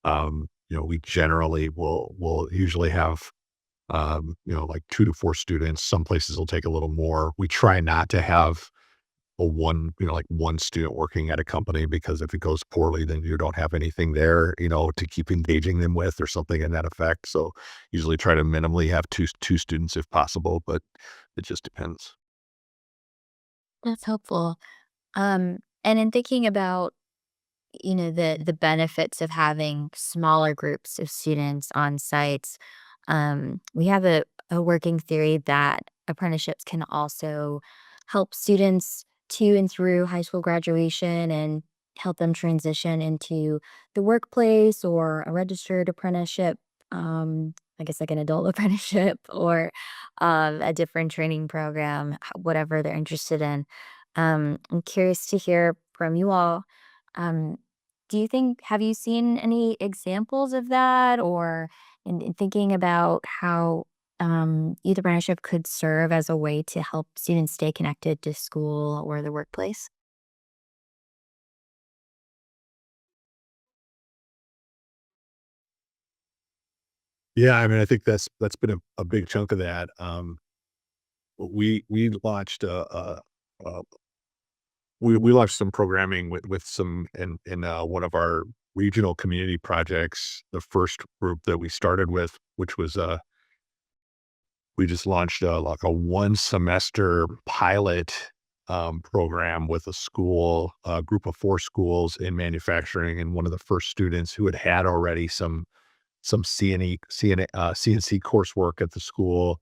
we generally will usually have like 2 to 4 students. Some places will take a little more. We try not to have like one student working at a company, because if it goes poorly, then you don't have anything there, to keep engaging them with or something in that effect. So usually try to minimally have two students if possible, but it just depends. That's helpful. And in thinking about, the benefits of having smaller groups of students on sites, we have a working theory that apprenticeships can also help students to and through high school graduation and help them transition into the workplace or a registered apprenticeship. I guess like an adult apprenticeship or a different training program, whatever they're interested in. I'm curious to hear from you all. Um, have you seen any examples of that, or in thinking about how youth apprenticeship could serve as a way to help students stay connected to school or the workplace? Yeah, I mean, I think that's been a big chunk of that. We launched we launched some programming with some in one of our regional community projects. The first group that we started with, which was we just launched like a 1 semester pilot program with a group of 4 schools in manufacturing, and one of the first students who had already some CNC coursework at the school.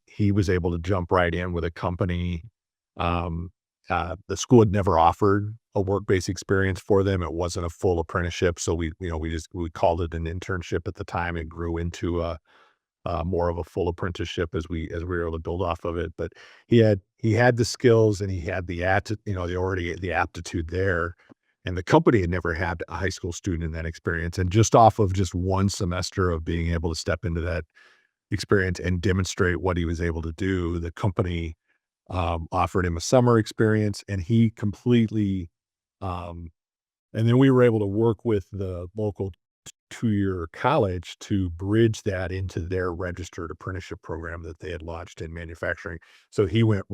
He was able to jump right in with a company. Um, the school had never offered a work-based experience for them. It wasn't a full apprenticeship, so we called it an internship at the time. It grew into more of a full apprenticeship as we were able to build off of it. But he had the skills, and he had the aptitude there. And the company had never had a high school student in that experience. And just off of just 1 semester of being able to step into that experience and demonstrate what he was able to do, the company offered him a summer experience, and he completely um, and then we were able to work with the local 2-year college to bridge that into their registered apprenticeship program that they had launched in manufacturing. So he went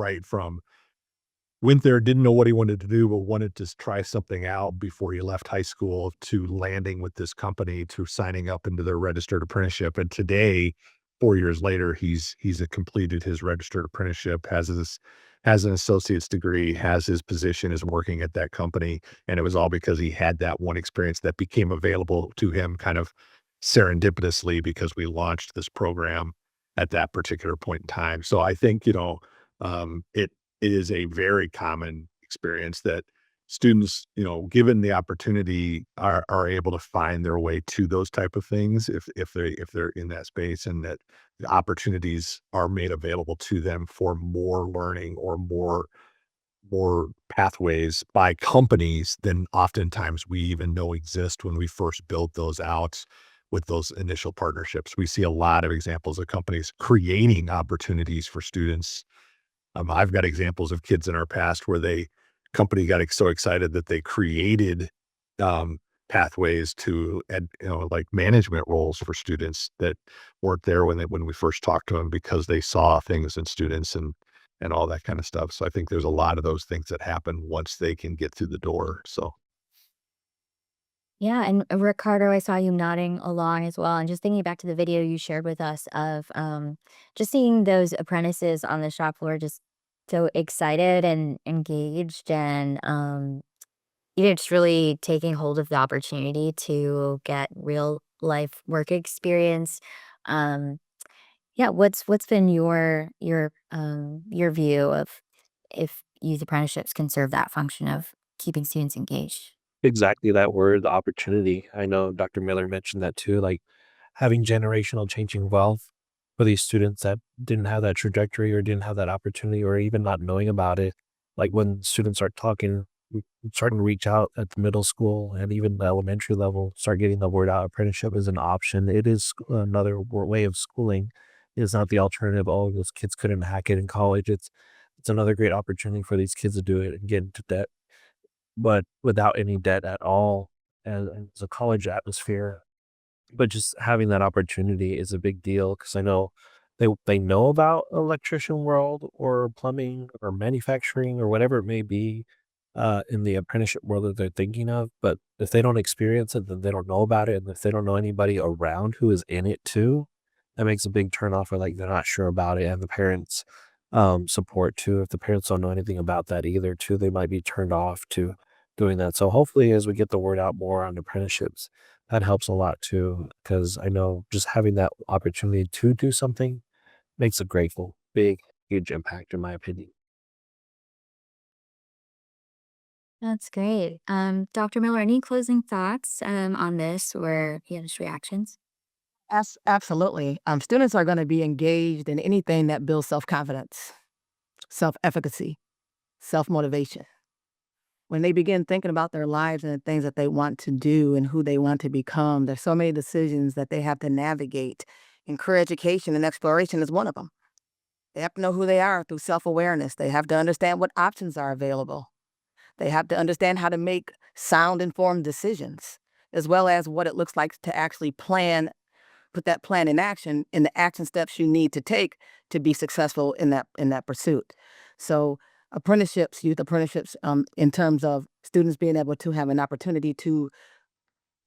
there, didn't know what he wanted to do, but wanted to try something out before he left high school, to landing with this company, to signing up into their registered apprenticeship. And today, 4 years later, he's completed his registered apprenticeship, has an associate's degree, has his position, is working at that company. And it was all because he had that one experience that became available to him kind of serendipitously, because we launched this program at that particular point in time. So I think, it is a very common experience that students, given the opportunity, are able to find their way to those type of things if they're in that space, and that the opportunities are made available to them for more learning or more pathways by companies than oftentimes we even know exist when we first built those out with those initial partnerships. We see a lot of examples of companies creating opportunities for students. I've got examples of kids in our past where company got so excited that they created um, pathways to like management roles for students that weren't there when we first talked to them, because they saw things in students and all that kind of stuff. So I think there's a lot of those things that happen once they can get through the door. So Yeah, and Ricardo, I saw you nodding along as well. And just thinking back to the video you shared with us of just seeing those apprentices on the shop floor just so excited and engaged and just really taking hold of the opportunity to get real life work experience. Um, yeah, what's been your view of if youth apprenticeships can serve that function of keeping students engaged. Exactly that word, the opportunity. I know Dr. Miller mentioned that too, like having generational changing wealth for these students that didn't have that trajectory or didn't have that opportunity or even not knowing about it. Like when students start talking, starting to reach out at the middle school and even the elementary level, start getting the word out. Apprenticeship is an option. It is another way of schooling. It's not the alternative. Oh, those kids couldn't hack it in college. It's another great opportunity for these kids to do it and get into debt, but without any debt at all, as a college atmosphere. But just having that opportunity is a big deal because I know they know about electrician world or plumbing or manufacturing or whatever it may be, in the apprenticeship world that they're thinking of. But if they don't experience it, then they don't know about it. And if they don't know anybody around who is in it too, that makes a big turn off, or like they're not sure about it. And the parents support too. If the parents don't know anything about that either, too, they might be turned off to doing that. So hopefully as we get the word out more on apprenticeships, that helps a lot too, because I know just having that opportunity to do something makes a grateful, big, huge impact in my opinion. That's great. Dr. Miller, any closing thoughts on this or just reactions? Absolutely. Students are going to be engaged in anything that builds self-confidence, self-efficacy, self-motivation. When they begin thinking about their lives and the things that they want to do and who they want to become, there's so many decisions that they have to navigate. And career education and exploration is one of them. They have to know who they are through self-awareness. They have to understand what options are available. They have to understand how to make sound informed decisions, as well as what it looks like to actually put that plan in action and the action steps you need to take to be successful in that pursuit. So apprenticeships, youth apprenticeships, in terms of students being able to have an opportunity to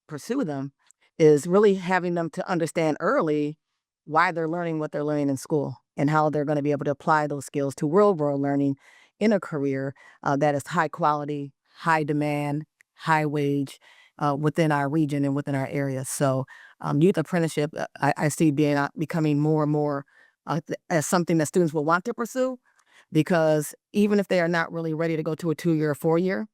pursue them, is really having them to understand early why they're learning what they're learning in school and how they're going to be able to apply those skills to real world learning in a career that is high quality, high demand, high wage within our region and within our area. So youth apprenticeship, I see becoming more and more as something that students will want to pursue, because even if they are not really ready to go to a 2-year or 4-year,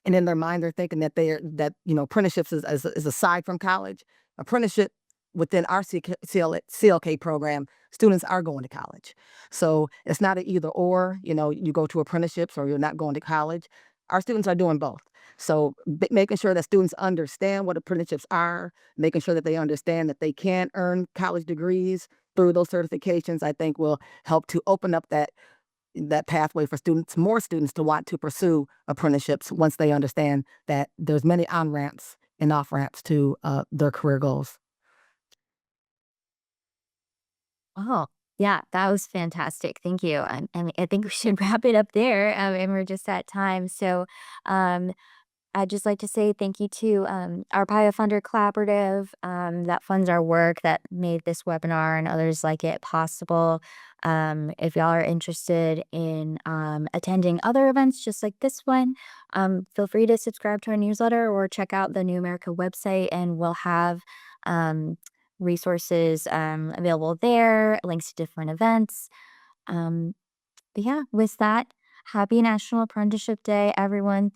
and in their mind they're thinking that apprenticeships is aside from college. Apprenticeship within our CLK program, students are going to college, so it's not an either or. You go to apprenticeships or you're not going to college. Our students are doing both. So making sure that students understand what apprenticeships are, making sure that they understand that they can earn college degrees through those certifications, I think will help to open up that pathway for more students to want to pursue apprenticeships once they understand that there's many on-ramps and off-ramps to their career goals. Oh, yeah, that was fantastic. Thank you. And I think we should wrap it up there. And we're just at time. So, um, I'd just like to say thank you to our PAYA Funder Collaborative that funds our work, that made this webinar and others like it possible. If y'all are interested in attending other events just like this one, feel free to subscribe to our newsletter or check out the New America website, and we'll have um, resources available there, links to different events. But yeah, with that, happy National Apprenticeship Day, everyone.